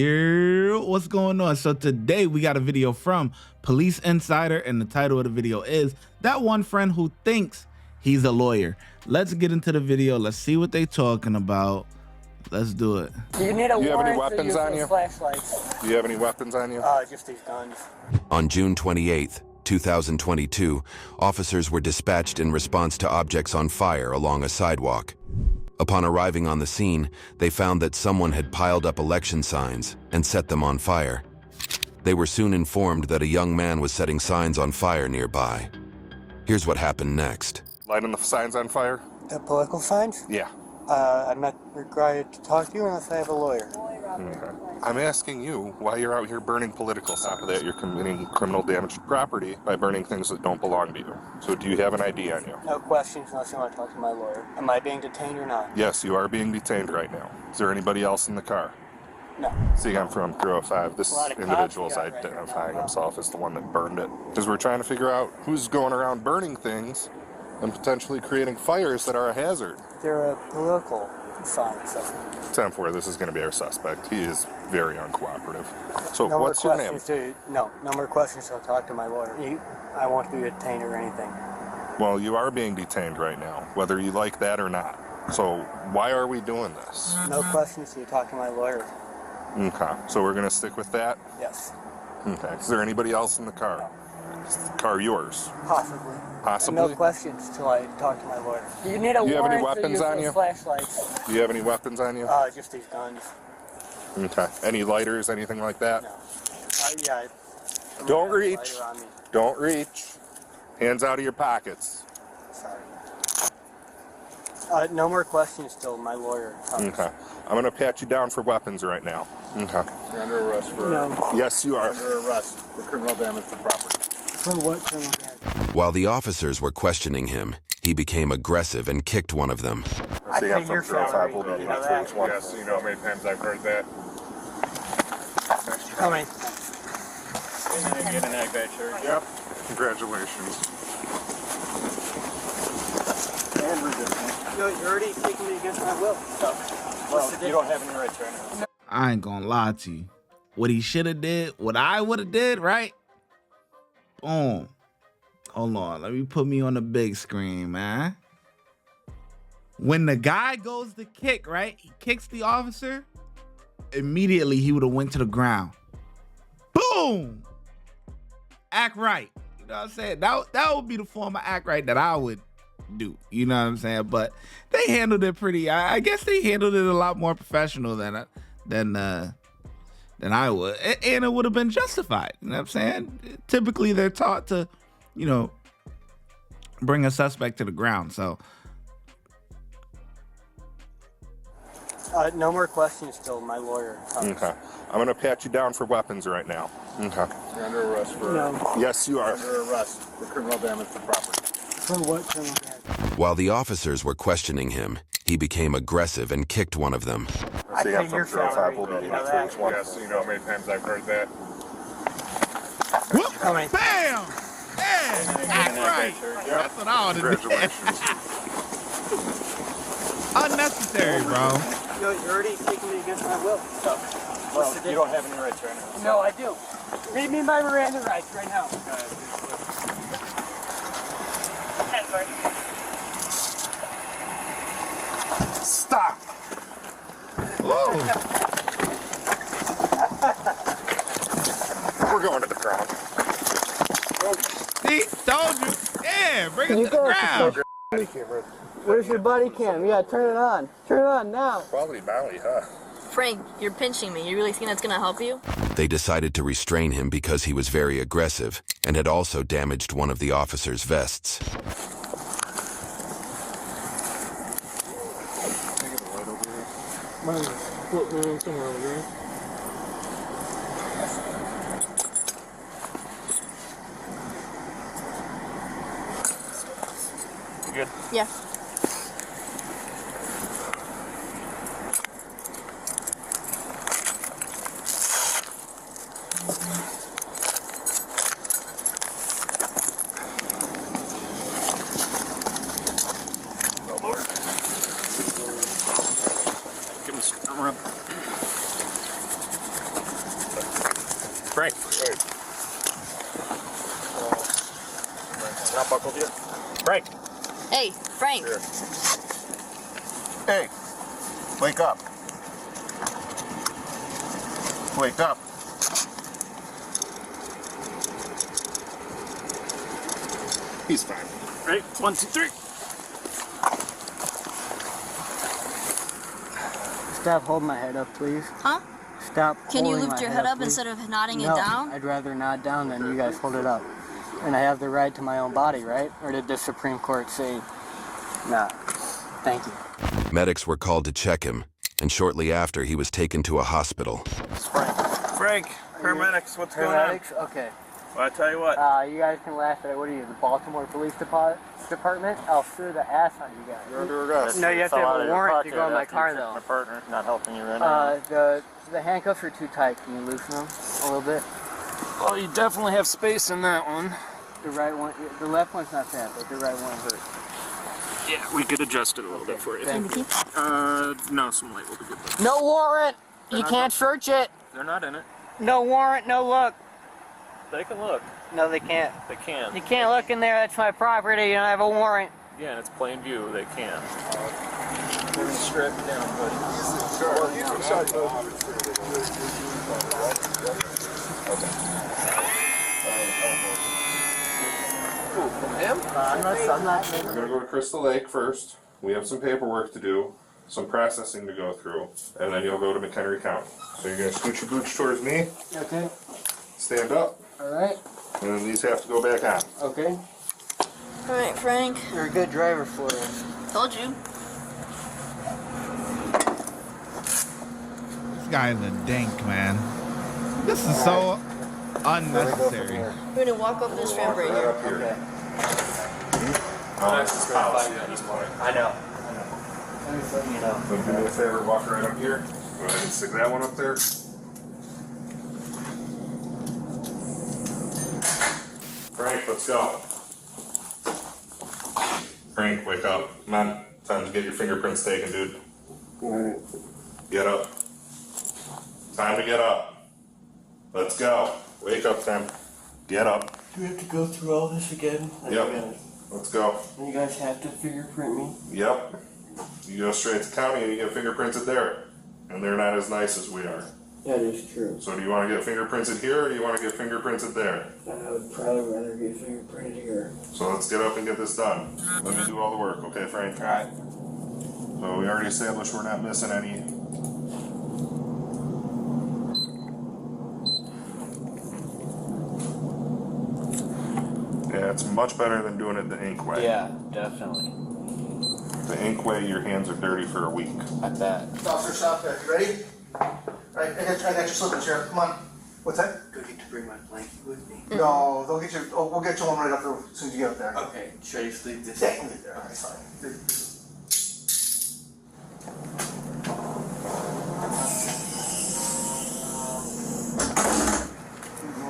Yeah, what's going on? So today we got a video from Police Insider, and the title of the video is That One Friend Who Thinks He's a Lawyer. Let's get into the video. Let's see what they talking about. Let's do it. Do you need a Do you have any warrant weapons to use on you? Flashlights? Do you have any weapons on you? Just these guns. On June 28, 2022, officers were dispatched in response to objects on fire along a sidewalk. Upon arriving on the scene, they found that someone had piled up election signs and set them on fire. They were soon informed that a young man was setting signs on fire nearby. Here's what happened next. Lighting the signs on fire? The political signs? Yeah. I'm not required to talk to you unless I have a lawyer. Okay. I'm asking you why you're out here burning political signs. That you're committing criminal damage to property by burning things that don't belong to you. So do you have an ID on you? No questions unless you want to talk to my lawyer. Am I being detained or not? Yes, you are being detained right now. Is there anybody else in the car? No. See, I'm from 305. This A lot of cops individual is you got right identifying now. himself as the one that burned it. Because we're trying to figure out who's going around burning things and potentially creating fires that are a hazard. They're a political sign, so. 10-4, this is going to be our suspect. He is very uncooperative. So No what's more your name? questions. No more questions. I'll talk to my lawyer. I won't be detained or anything. Well, you are being detained right now, whether you like that or not. So why are we doing this? No questions. You talk to my lawyer. Okay, so we're going to stick with that? Yes. Okay. Is there anybody else in the car? Is the car yours? Possibly. Possibly? No questions till I talk to my lawyer. Do you need a Do you have any warrant to weapons use on those you? Flashlights? Do you have any weapons on you? Just these guns. Okay. Any lighters, anything like that? No. Yeah. I'm Don't gonna have a reach. lighter on me. Don't reach. Hands out of your pockets. Sorry. No more questions till my lawyer comes. Okay. I'm going to pat you down for weapons right now. Okay. You're under arrest for Yes, you are. under arrest for criminal damage to property. For what criminal damage? While the officers were questioning him, he became aggressive and kicked one of them. I See, pay I'm from your 305. salary. We'll be You here know for that? each one. Yes, you know how many times I've heard that. Coming. Get an aggravated shirt. Yep. Congratulations. And resistance. You're already taking me against my will. Well, you don't have any rights right now. I ain't gonna lie to you. What he should have did, what I would have did, right? Boom. Hold on, let me put me on the big screen, man. When the guy goes to kick, right? He kicks the officer. Immediately, he would have went to the ground. Boom. Act right. You know what I'm saying? That would be the form of act right that I would do. You know what I'm saying? But they handled it pretty. I guess they handled it a lot more professional than I would, and it would have been justified. You know what I'm saying? Typically, they're taught to, you know, bring a suspect to the ground. So, No more questions till my lawyer comes. Okay. I'm going to pat you down for weapons right now. Okay. You're under arrest for Yes, you are. under arrest for criminal damage to property. For what criminal damage? While the officers were questioning him, he became aggressive and kicked one of them. I See, pay I'm from your 305. salary. We'll be You here know for that? each one. Yes, you know how many times I've heard that. whoop, Coming. bam, yeah, act right. That's what I would have did. Congratulations. Unnecessary, bro. You're already taking me against my will. Well, you don't have any rights right now. No, I do. Read me my Miranda rights right now. Stop. Whoa. We're going to the ground. See, told you. Yeah, bring it to the ground. Where's your body cam? Yeah, turn it on. Turn it on now. Quality Valley, huh? Frank, you're pinching me. You really think that's gonna help you? They decided to restrain him because he was very aggressive and had also damaged one of the officers' vests. Somewhere over there. You good? Yeah. Oh, Lord. Give him a rub. Frank. Not buckled yet. Frank. Hey, Frank. Here. Hey, wake up. Wake up. He's fine. Ready? 1, 2, 3. Stop holding my head up, please. Huh? Stop. Can you holding lift my your head up please. instead of nodding No, it down? I'd rather nod down than you guys hold it up. And I have the right to my own body, right? Or did the Supreme Court say, nah? Thank you. Medics were called to check him, and shortly after, he was taken to a hospital. It's Frank. Frank, paramedics, what's Paramedics? Okay. Well, I tell you what. You guys can laugh at it. What are you, the Baltimore Police Department? I'll sue the ass on you guys. You're under arrest. No, you have to have a warrant to go in my car, My though. partner not helping you right now. The handcuffs are too tight. Can you loosen them a little bit? Well, you definitely have space in that one. The right one, the left one's not bad, but the right one hurts. Yeah, we could adjust it a little bit for you. Thank you. No, some light will be good. No warrant! You can't search it! They're not in it. No warrant, no look. They can look. No, they can't. They can. You can't look in there, that's my property, you don't have a warrant. Yeah, and it's plain view. They can. They're strapped down, buddy. I'm not. We're gonna go to Crystal Lake first. We have some paperwork to do, some processing to go through, and then you'll go to McHenry County. So you're gonna scoot your boots towards me, Okay, stand up, alright, and then these have to go back on. okay. Alright, Frank. You're a good driver for us. Told you. This guy's a dink, man. This is so unnecessary. We're gonna walk up this ramp right Right here. up here. Okay. This is policy at this point. I know. Let me let you know. So do me a favor, walk right up here. Go ahead and stick that one up there. Frank, let's go. Frank, wake up. Come on. Time to get your fingerprints taken, dude. Alright. Get up. Time to get up. Let's go. Wake up, Tim. Get up. Do we have to go through all this again? Yep. Let's go. You guys have to fingerprint me? Yep. You go straight to county and you get fingerprinted there. And they're not as nice as we are. That is true. So do you want to get fingerprinted here or do you want to get fingerprinted there? I would probably rather get fingerprinted here. So let's get up and get this done. Let me do all the work, okay, Frank? Alright. So we already established we're not missing any. Yeah, it's much better than doing it the ink way. Yeah, definitely. The ink way, your hands are dirty for a week. I bet. Officer, stop there. You ready? Right, I got your slippers here. Come on. What's that? Do I get to bring my blanket with me? No, they'll get you. Oh, we'll get you one right up there as soon as you get up there. Okay, should I just leave this? Yeah, you can get there. All right, sorry.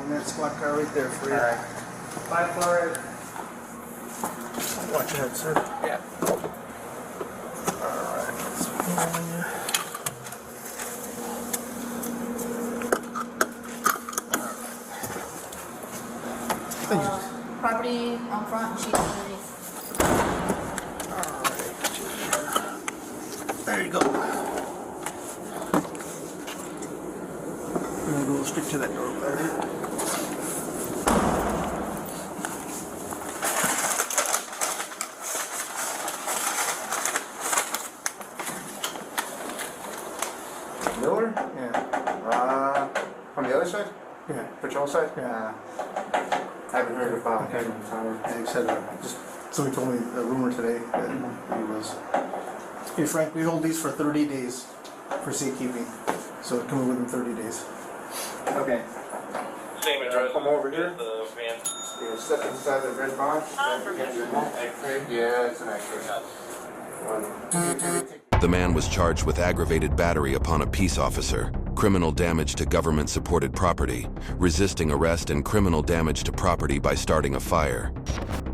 That squad car right there for you. All right. Bye, Florida. Watch your head, sir. Yeah. Property on front, sheet underneath. There you go. I'm gonna go stick to that door over there. Miller? Yeah. On the other side? Yeah. Patrol side? Yeah. I haven't heard about him. They said, just somebody told me a rumor today that he was. Hey Frank, we hold these for 30 days for safekeeping, so it can be within 30 days. Okay. Same address. Come over here. The van. Yeah, step inside the red box. Yeah, it's an X-ray. The man was charged with aggravated battery upon a peace officer, criminal damage to government-supported property, resisting arrest, and criminal damage to property by starting a fire.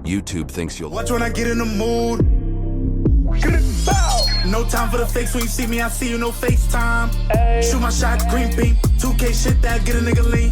YouTube thinks you'll... Watch when I get in the mood. No time for the fakes. When you see me, I see you, no FaceTime. Shoot my shot, green beam. 2K shit that get a nigga lean.